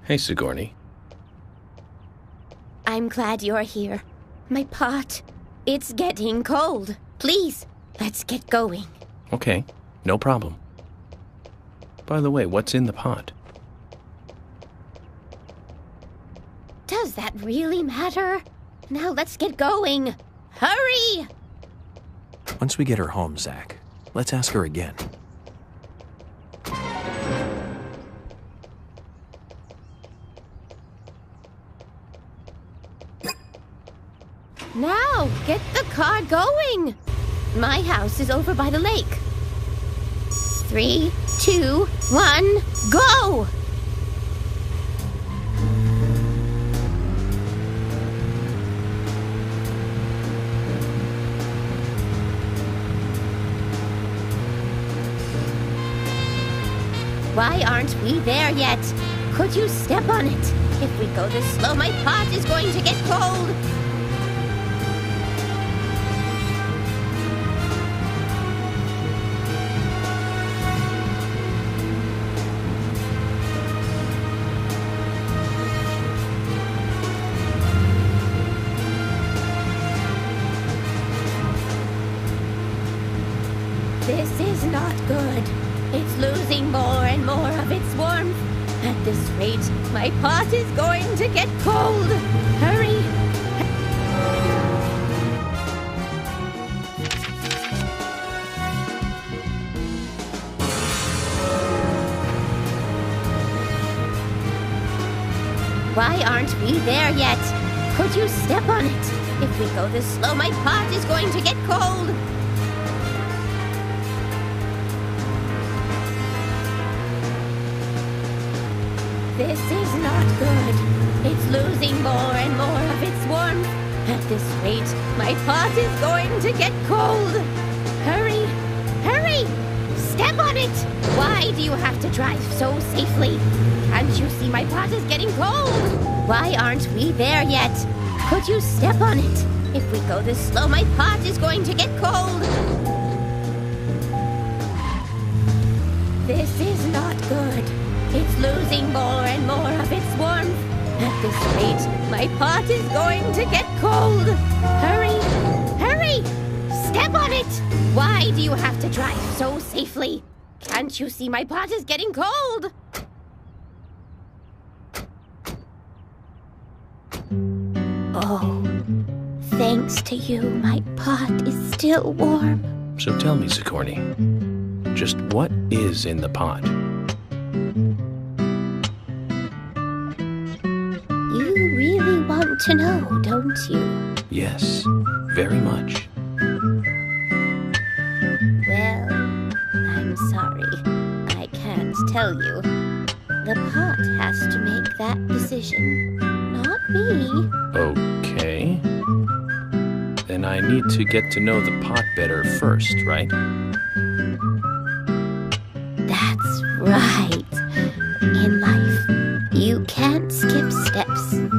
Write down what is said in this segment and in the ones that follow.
Hey, Sigourney. I'm glad you're here. My pot, it's getting cold. Please, let's get going. Okay, no problem. By the way, what's in the pot? Does that really matter? Now let's get going. Hurry! Once we get her home, Zach, let's ask her again. Now, get the car going. My house is over by the lake. 3, 2, 1, go! Why aren't we there yet? Could you step on it? If we go this slow, my pot is going to get cold. This is not good. It's losing more and more of its warmth. At this rate, my pot is going to get cold. Hurry! Why aren't we there yet? Could you step on it? If we go this slow, my pot is going to get cold. This is not good. It's losing more and more of its warmth. At this rate, my pot is going to get cold. Hurry! Hurry! Step on it! Why do you have to drive so safely? Can't you see my pot is getting cold? Why aren't we there yet? Could you step on it? If we go this slow, my pot is going to get cold. This is not good. It's losing more and more of its warmth. At this rate, my pot is going to get cold. Hurry! Hurry! Step on it! Why do you have to drive so safely? Can't you see my pot is getting cold? Oh, thanks to you, my pot is still warm. So tell me, Sigourney, just what is in the pot? You really want to know, don't you? Yes, very much. Well, I'm sorry. I can't tell you. The pot has to make that decision, not me. Okay. Then I need to get to know the pot better first, right? That's right. In life, you can't skip steps. You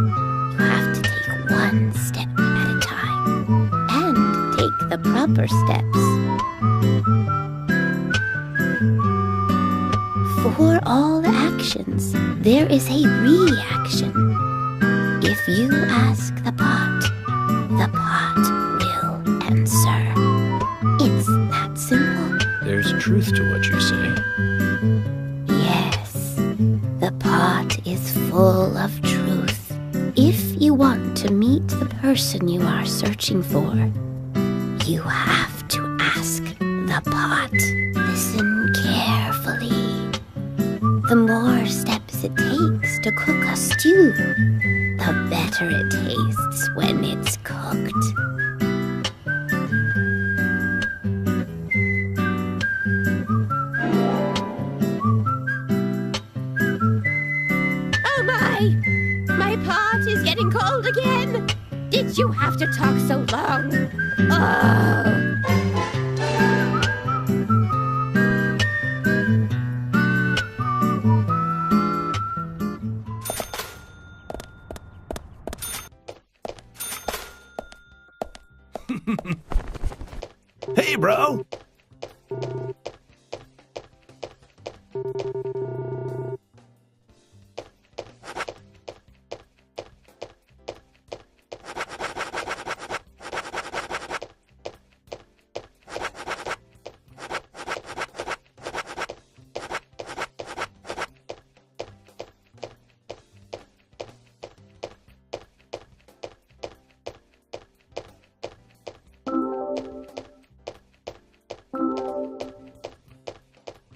have to take one step at a time and take the proper steps. For all actions, there is a reaction. If you ask the pot will answer. It's that simple. There's truth to what you say. Yes, the pot is full of truth. If you want to meet the person you are searching for, you have to ask the pot. Listen carefully. The more steps it takes to cook a stew, the better it tastes when it's cooked. Oh my! My pot is getting cold again! Did you have to talk so long? Oh! Hey, bro!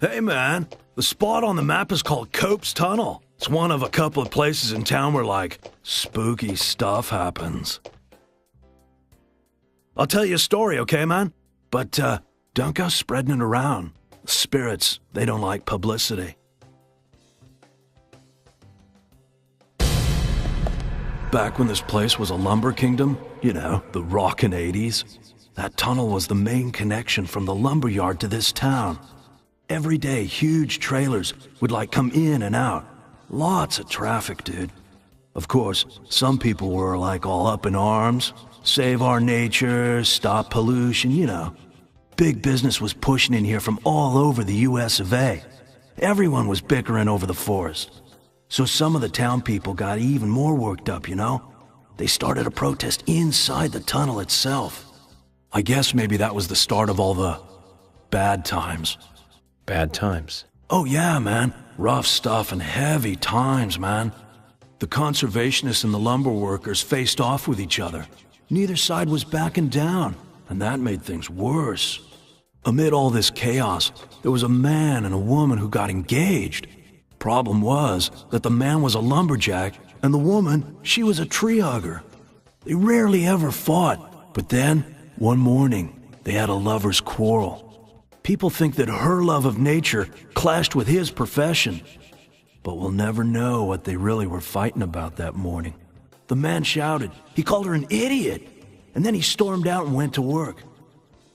Hey man, the spot on the map is called Cope's Tunnel. It's one of a couple of places in town where, like, spooky stuff happens. I'll tell you a story, okay, man? But, don't go spreading it around. The spirits, they don't like publicity. Back when this place was a lumber kingdom, you know, the rockin' 80s, that tunnel was the main connection from the lumber yard to this town. Every day, huge trailers would come in and out. Lots of traffic, dude. Of course, some people were all up in arms. Save our nature, stop pollution, you know. Big business was pushing in here from all over the US of A. Everyone was bickering over the forest. So some of the town people got even more worked up, you know? They started a protest inside the tunnel itself. I guess maybe that was the start of all the bad times. Bad times? Oh yeah, man. Rough stuff and heavy times, man. The conservationists and the lumber workers faced off with each other. Neither side was backing down, and that made things worse. Amid all this chaos, there was a man and a woman who got engaged. Problem was that the man was a lumberjack, and the woman, she was a tree hugger. They rarely ever fought, but then, one morning, they had a lover's quarrel. People think that her love of nature clashed with his profession, but we'll never know what they really were fighting about that morning. The man shouted, he called her an idiot, and then he stormed out and went to work.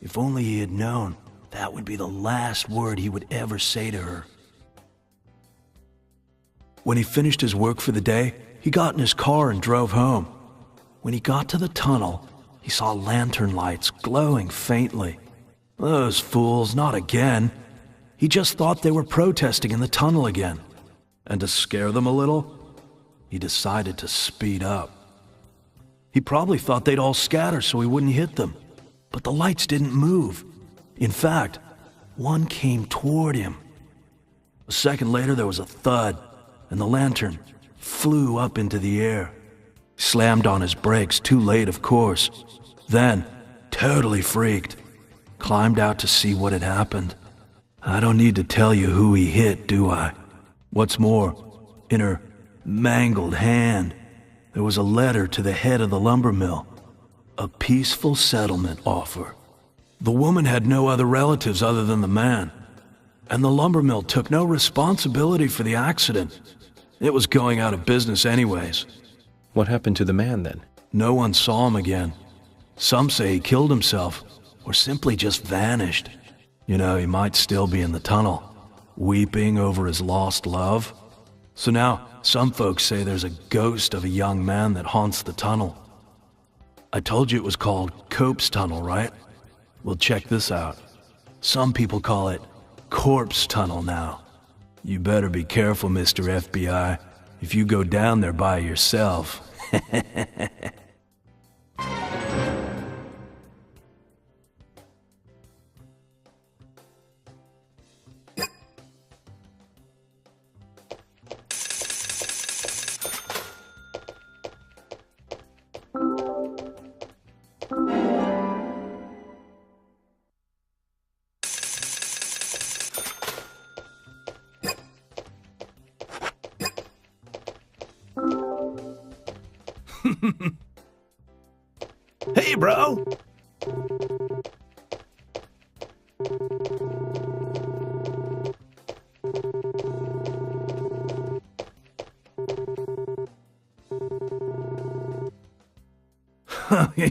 If only he had known, that would be the last word he would ever say to her. When he finished his work for the day, he got in his car and drove home. When he got to the tunnel, he saw lantern lights glowing faintly. Those fools, not again. He just thought they were protesting in the tunnel again. And to scare them a little, he decided to speed up. He probably thought they'd all scatter so he wouldn't hit them. But the lights didn't move. In fact, one came toward him. A second later, there was a thud, and the lantern flew up into the air. He slammed on his brakes, too late, of course. Then, totally freaked, climbed out to see what had happened. I don't need to tell you who he hit, do I? What's more, in her mangled hand, there was a letter to the head of the lumber mill. A peaceful settlement offer. The woman had no other relatives other than the man, and the lumber mill took no responsibility for the accident. It was going out of business anyways. What happened to the man then? No one saw him again. Some say he killed himself, or simply just vanished. You know, he might still be in the tunnel, weeping over his lost love. So now, some folks say there's a ghost of a young man that haunts the tunnel. I told you it was called Cope's Tunnel, right? Well, check this out. Some people call it Corpse Tunnel now. You better be careful, Mr. FBI, if you go down there by yourself. Hey, bro!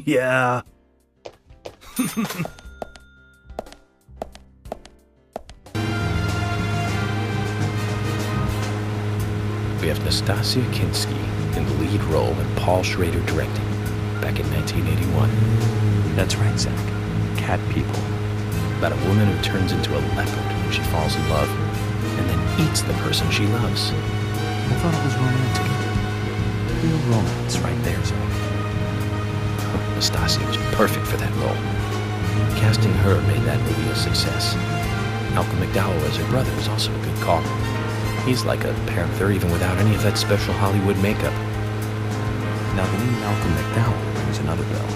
Yeah. We have Nastasia Kinski in the lead role and Paul Schrader directing, back in 1981. That's right, Zach. Cat people. About a woman who turns into a leopard when she falls in love, and then eats the person she loves. I thought it was romantic. Real romance right there, Zach. Nastasia was perfect for that role. Casting her made that movie a success. Malcolm McDowell as her brother was also a good call. He's like a panther even without any of that special Hollywood makeup. Now the name Malcolm McDowell rings another bell.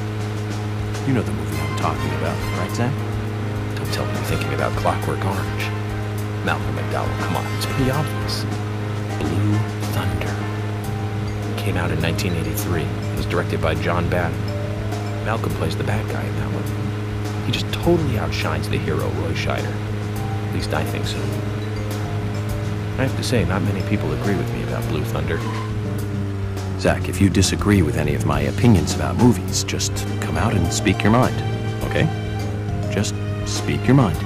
You know the movie I'm talking about, right, Zach? Don't tell me you're thinking about Clockwork Orange. Malcolm McDowell, come on, it's pretty obvious. Blue Thunder. Came out in 1983. It was directed by John Batten. Malcolm plays the bad guy in that one. He just totally outshines the hero, Roy Scheider. At least I think so. I have to say, not many people agree with me about Blue Thunder. Zach, if you disagree with any of my opinions about movies, just come out and speak your mind, okay? Just speak your mind.